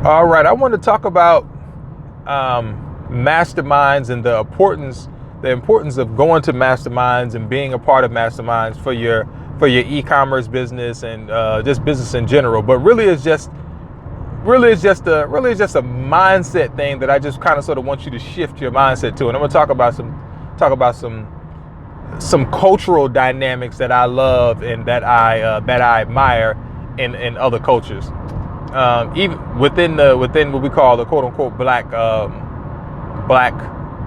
All right, I want to talk about masterminds and the importance of going to masterminds and being a part of masterminds for your e-commerce business and just business in general. But really it's just a mindset thing that I just kind of sort of want you to shift your mindset to. And I'm going to talk about some cultural dynamics that I love and that I admire in other cultures. Even within what we call the quote unquote black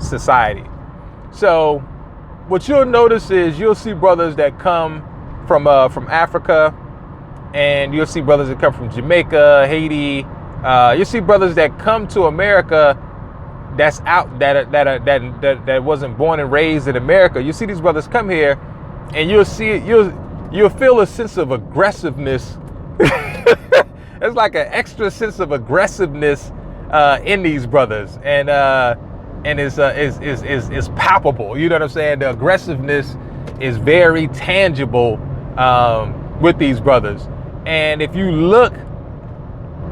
society. So what you'll notice is you'll see brothers that come from Africa, and you'll see brothers that come from Jamaica, Haiti. You'll see brothers that come to America that's out that wasn't born and raised in America. You see these brothers come here, and you'll feel a sense of aggressiveness. It's like an extra sense of aggressiveness in these brothers, and is palpable. You know what I'm saying? The aggressiveness is very tangible with these brothers. And if you look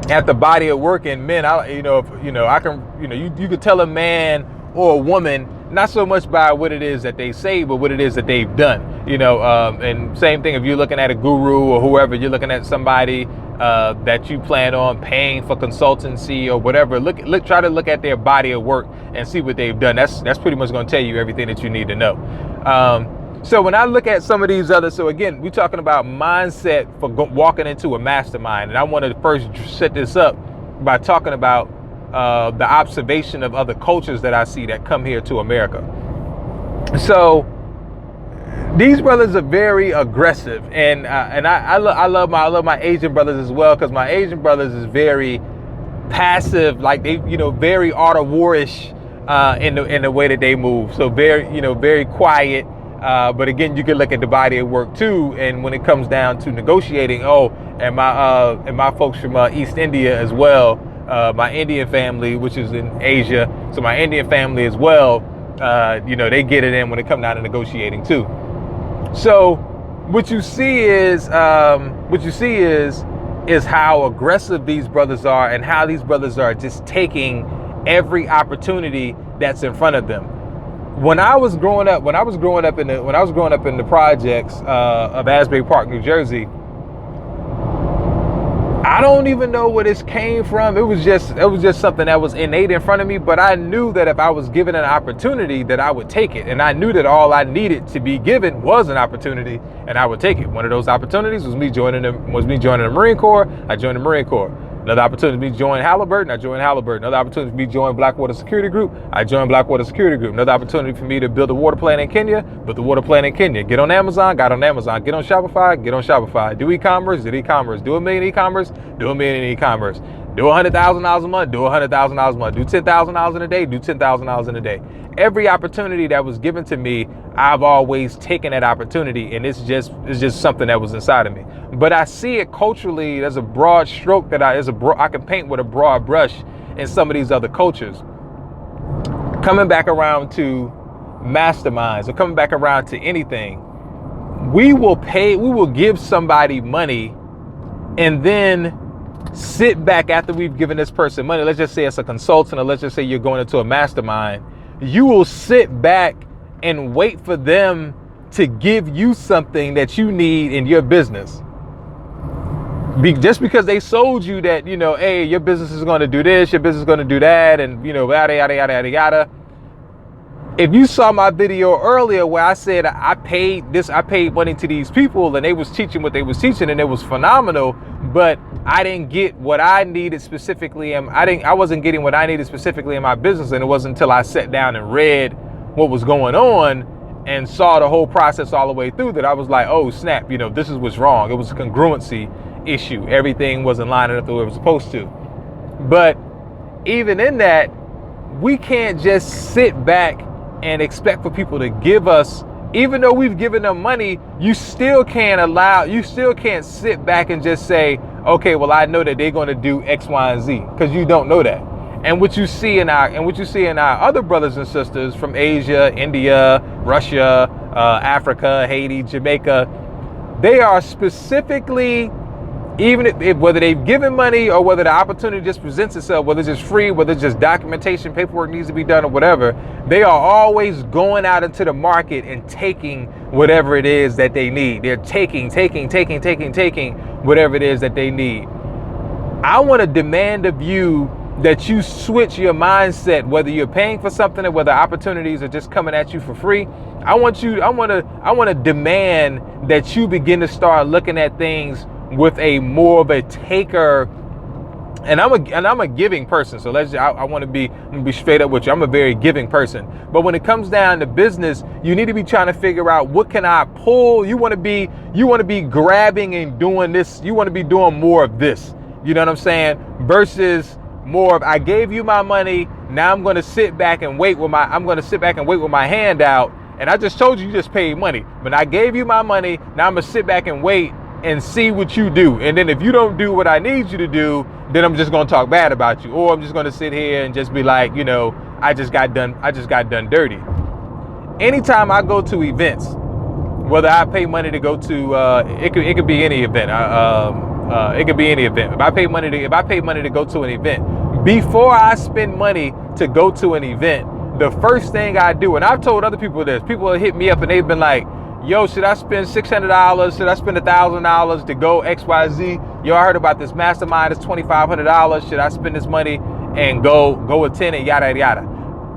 at the body of work in men, you could tell a man or a woman not so much by what it is that they say, but what it is that they've done. And same thing if you're looking at a guru or whoever, you're looking at somebody that you plan on paying for consultancy or whatever. Try to look at their body of work and see what they've done. That's pretty much going to tell you everything that you need to know. So when I look at some of these others, so again, we're talking about mindset for walking into a mastermind. And I want to first set this up by talking about the observation of other cultures that I see that come here to America. So these brothers are very aggressive, and I love my Asian brothers as well, because my Asian brothers is very passive, like they very art of warish in the way that they move. So very quiet. But again, you can look at the body of work too. And when it comes down to negotiating, and my folks from East India as well, my Indian family, which is in Asia. So my Indian family as well, they get it in when it comes down to negotiating too. So what you see is how aggressive these brothers are, and how these brothers are just taking every opportunity that's in front of them. When I was growing up in the projects of Asbury Park, New Jersey, I don't even know where this came from. It was just something that was innate in front of me. But I knew that if I was given an opportunity, that I would take it, and I knew that all I needed to be given was an opportunity, and I would take it. One of those opportunities was me joining the Marine Corps. I joined the Marine Corps. Another opportunity to me join Halliburton, I joined Halliburton. Another opportunity for me to join Blackwater Security Group, I joined Blackwater Security Group. Another opportunity for me to build a water plant in Kenya, built the water plant in Kenya. Get on Amazon, got on Amazon. Get on Shopify, get on Shopify. Do e-commerce, did e-commerce. Do $1 million e-commerce, do $1 million e-commerce. Do $100,000 a month, do $100,000 a month. Do $10,000 in a day, do $10,000 in a day. Every opportunity that was given to me, I've always taken that opportunity, and it's just something that was inside of me. But I see it culturally. There's a broad stroke that I can paint with a broad brush in some of these other cultures. Coming back around to masterminds, or coming back around to anything, we will give somebody money, and then sit back after we've given this person money. Let's just say it's a consultant, or let's just say you're going into a mastermind. You will sit back and wait for them to give you something that you need in your business. Just because they sold you that, hey, your business is going to do this, your business is going to do that, and yada yada yada yada yada. If you saw my video earlier where I said I paid money to these people, and they was teaching what they was teaching, and it was phenomenal, but I didn't get what I needed specifically, and I wasn't getting what I needed specifically in my business. And it wasn't until I sat down and read what was going on and saw the whole process all the way through that I was like, oh snap, this is what's wrong. It was a congruency issue. Everything wasn't lining up the way it was supposed to. But even in that, we can't just sit back and expect for people to give us, even though we've given them money. You still can't sit back and just say, okay, well, I know that they're going to do X, Y, and Z, because you don't know that. And what you see in our other brothers and sisters from Asia, India, Russia, Africa, Haiti, Jamaica, they are specifically even if whether they've given money or whether the opportunity just presents itself, whether it's just free, whether it's just documentation, paperwork needs to be done or whatever, they are always going out into the market and taking whatever it is that they need. They're taking whatever it is that they need. I want to demand of you that you switch your mindset, whether you're paying for something or whether opportunities are just coming at you for free. I want to demand that you begin to start looking at things with a more of a taker. And I'm a giving person. So I want to be straight up with you. I'm a very giving person. But when it comes down to business, you need to be trying to figure out, what can I pull? You want to be grabbing and doing this. You want to be doing more of this. You know what I'm saying? Versus more of, I gave you my money. Now I'm going to sit back and wait with my hand out. And I just told you, you just paid money, but I gave you my money. Now I'm going to sit back and wait and see what you do. And then if you don't do what I need you to do, then I'm just going to talk bad about you. Or I'm just going to sit here and just be like, I just got done dirty. Anytime I go to events, whether I pay money to go to, it could be any event. It could be any event. If I pay money to go to an event, before I spend money to go to an event, the first thing I do, and I've told other people this, people have hit me up and they've been like, yo, should I spend $600? Should I spend $1,000 to go XYZ? Yo, I heard about this mastermind. It's $2,500. Should I spend this money and go attend and yada, yada.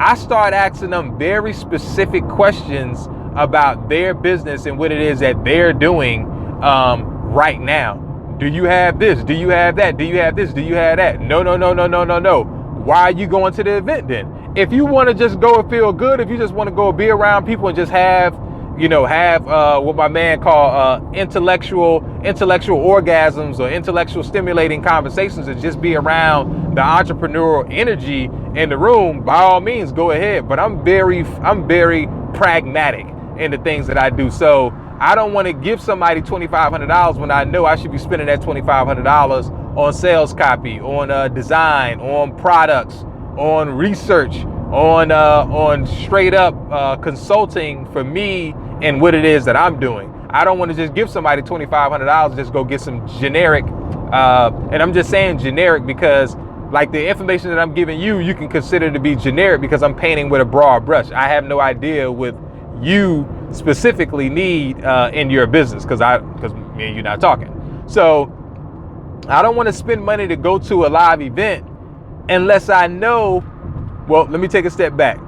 I start asking them very specific questions about their business and what it is that they're doing right now. Do you have this? Do you have that? Do you have this? Do you have that? No. Why are you going to the event then? If you want to just go and feel good, if you just want to go be around people and just have what my man called intellectual orgasms or intellectual stimulating conversations, and just be around the entrepreneurial energy in the room, by all means, go ahead. But I'm very pragmatic in the things that I do. So I don't want to give somebody $2,500 when I know I should be spending that $2,500 on sales copy, on design, on products, on research, on straight up consulting for me and what it is that I'm doing. I don't want to just give somebody $2,500 and just go get some generic, and I'm just saying generic because like the information that I'm giving you, you can consider to be generic because I'm painting with a broad brush. I have no idea what you specifically need in your business because me and you not talking. So I don't want to spend money to go to a live event unless I know. Well, let me take a step back.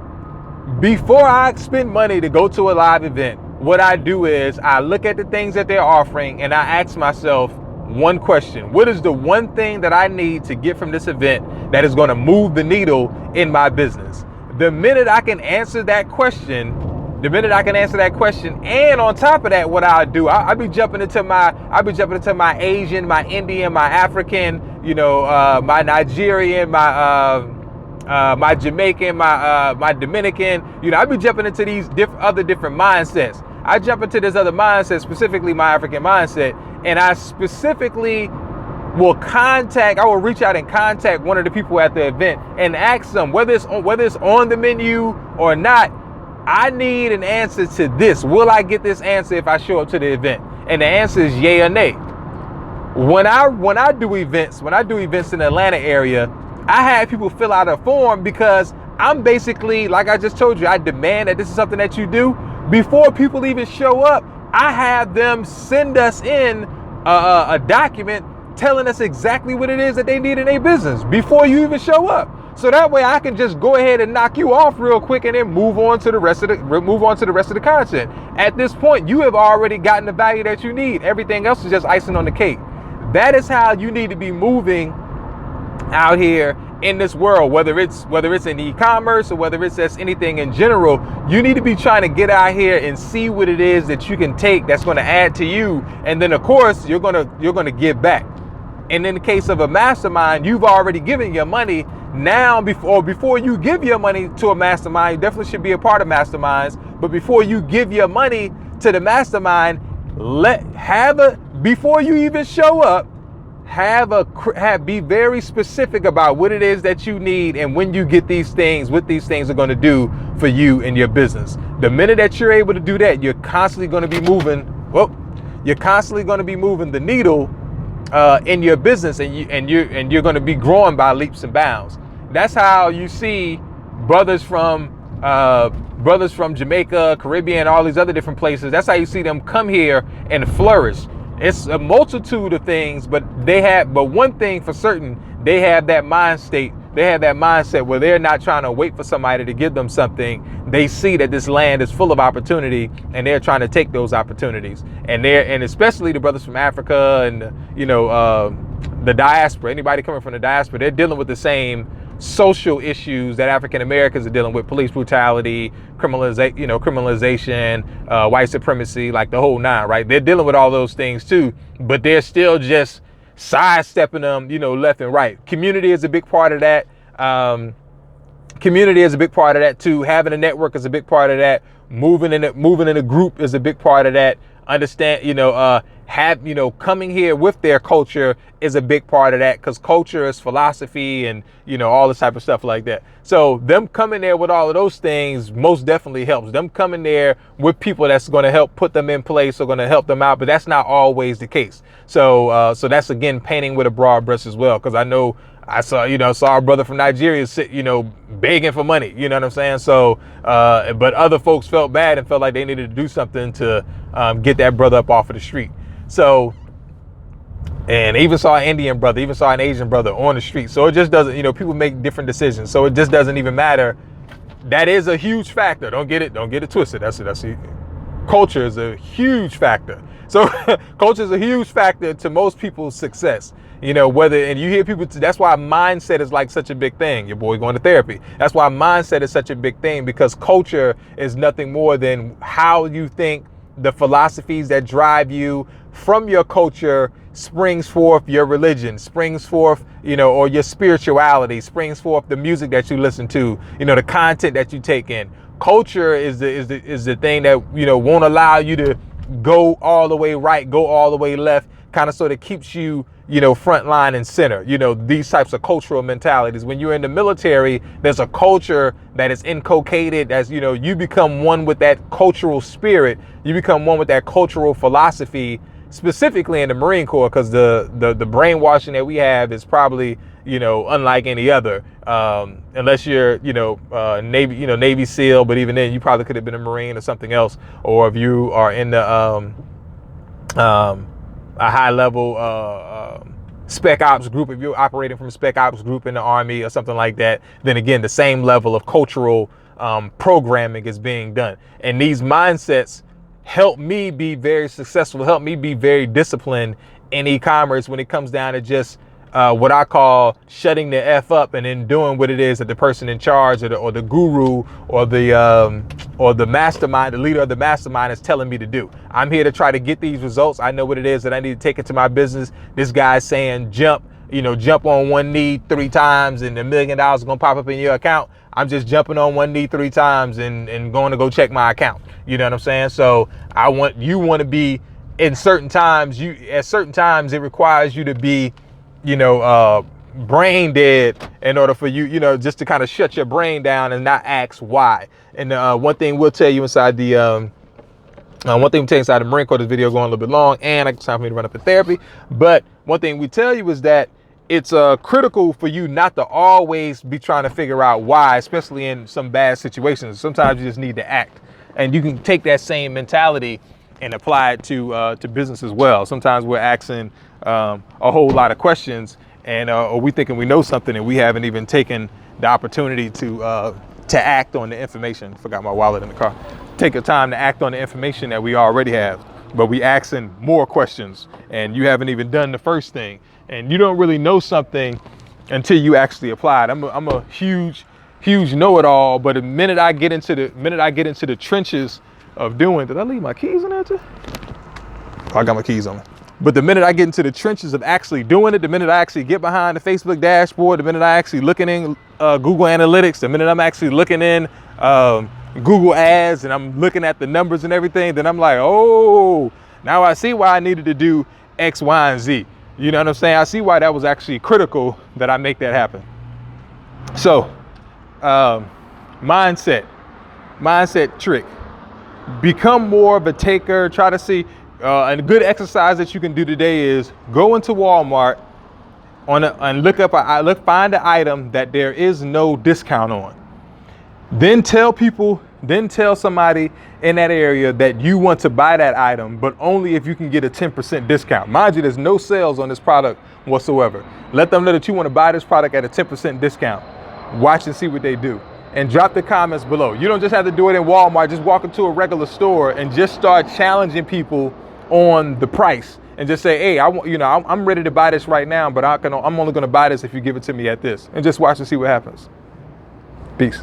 Before I spend money to go to a live event, what I do is I look at the things that they're offering and I ask myself one question. What is the one thing that I need to get from this event that is going to move the needle in my business? The minute I can answer that question, and on top of that, what I'll do, I'll be jumping into my Asian, my Indian, my African, my Nigerian, my Jamaican, my Dominican, I'll be jumping into these other different mindsets. I jump into this other mindset, specifically my African mindset, and I specifically will reach out and contact one of the people at the event and ask them whether it's on the menu or not. I need an answer to this. Will I get this answer if I show up to the event? And the answer is yay or nay. When I do events in the Atlanta area, I have people fill out a form because I'm basically, like I just told you, I demand that this is something that you do. Before people even show up, I have them send us in a document telling us exactly what it is that they need in their business before you even show up. So that way I can just go ahead and knock you off real quick and then move on to the rest of the content. At this point, you have already gotten the value that you need. Everything else is just icing on the cake. That is how you need to be moving out here in this world, whether it's in e-commerce or whether it's just anything in general. You need to be trying to get out here and see what it is that you can take that's going to add to you, and then of course you're going to give back. And in the case of a mastermind, you've already given your money. Now, before you give your money to a mastermind, you definitely should be a part of masterminds. But before you give your money to the mastermind, before you even show up, be very specific about what it is that you need, and when you get these things, what these things are going to do for you and your business. The minute that you're able to do that, you're constantly going to be moving. You're constantly going to be moving the needle in your business, and you're going to be growing by leaps and bounds. That's how you see brothers from Jamaica, Caribbean, all these other different places. That's how you see them come here and flourish. It's a multitude of things, but one thing for certain, they have that mind state. They have that mindset where they're not trying to wait for somebody to give them something. They see that this land is full of opportunity, and they're trying to take those opportunities. And especially the brothers from Africa and the diaspora. Anybody coming from the diaspora, they're dealing with the same social issues that African Americans are dealing with: police brutality, criminalization, white supremacy, like the whole nine. Right? They're dealing with all those things too, but they're still just sidestepping them, left and right. Community is a big part of that. Community is a big part of that too. Having a network is a big part of that. Moving in a group is a big part of that. Understand, coming here with their culture is a big part of that, because culture is philosophy and, all this type of stuff like that. So them coming there with all of those things most definitely helps. Them coming there with people that's going to help put them in place or going to help them out, but that's not always the case. So that's, again, painting with a broad brush as well, because I saw a brother from Nigeria sit, begging for money, you know what I'm saying? So, but other folks felt bad and felt like they needed to do something to get that brother up off of the street. So, and even saw an Indian brother, even saw an Asian brother on the street. So it just doesn't, people make different decisions. So it just doesn't even matter. That is a huge factor. Don't get it twisted. That's it. Culture is a huge factor. So culture is a huge factor to most people's success. And you hear people, that's why mindset is like such a big thing. Your boy going to therapy. That's why mindset is such a big thing, because culture is nothing more than how you think. The philosophies that drive you from your culture springs forth your religion, springs forth, or your spirituality, springs forth the music that you listen to, the content that you take in. Culture is the thing that, won't allow you to go all the way right, go all the way left, kind of sort of keeps you, front line and center. These types of cultural mentalities. When you're in the military, there's a culture that is inculcated as, you become one with that cultural spirit. You become one with that cultural philosophy, specifically in the Marine Corps, because the brainwashing that we have is probably, unlike any other, unless you're, Navy SEAL, but even then you probably could have been a Marine or something else, or if you are in the, a high level spec ops group, if you're operating from a spec ops group in the Army or something like that, then again, the same level of cultural programming is being done. And these mindsets help me be very successful, help me be very disciplined in e-commerce when it comes down to just what I call shutting the F up and then doing what it is that the person in charge or the guru or the mastermind, the leader of the mastermind is telling me to do. I'm here to try to get these results. I know what it is that I need to take into my business. This guy's saying jump on one knee 3 times and $1 million is going to pop up in your account. I'm just jumping on one knee 3 times and going to go check my account. You know what I'm saying? So you want to be at certain times it requires you to be, brain dead in order for you, just to kind of shut your brain down and not ask why. And one thing we'll tell you inside the Marine Corps, this video going a little bit long, and it's time for me to run up to therapy. But one thing we tell you is that it's critical for you not to always be trying to figure out why, especially in some bad situations. Sometimes you just need to act, and you can take that same mentality and apply it to business as well. Sometimes we're asking a whole lot of questions, and or we thinking we know something, and we haven't even taken the opportunity to act on the information. Forgot my wallet in the car. Take the time to act on the information that we already have, but we asking more questions, and you haven't even done the first thing, and you don't really know something until you actually apply it. I'm a huge know-it-all, but the minute I get into the trenches of doing, did I leave my keys in there too? Oh, I got my keys on me. But the minute I get into the trenches of actually doing it, the minute I actually get behind the Facebook dashboard, the minute I actually looking in Google Analytics, the minute I'm actually looking in Google Ads and I'm looking at the numbers and everything, then I'm like, oh, now I see why I needed to do X, Y, and Z. You know what I'm saying? I see why that was actually critical that I make that happen. So, mindset trick. Become more of a taker. Try to see, And a good exercise that you can do today is go into Walmart and find the item that there is no discount on. Then tell somebody in that area that you want to buy that item, but only if you can get a 10% discount. Mind you, there's no sales on this product whatsoever. Let them know that you want to buy this product at a 10% discount. Watch and see what they do. And drop the comments below. You don't just have to do it in Walmart. Just walk into a regular store and just start challenging people on the price. And just say, hey, I'm ready to buy this right now, but I'm only going to buy this if you give it to me at this. And just watch and see what happens. Peace.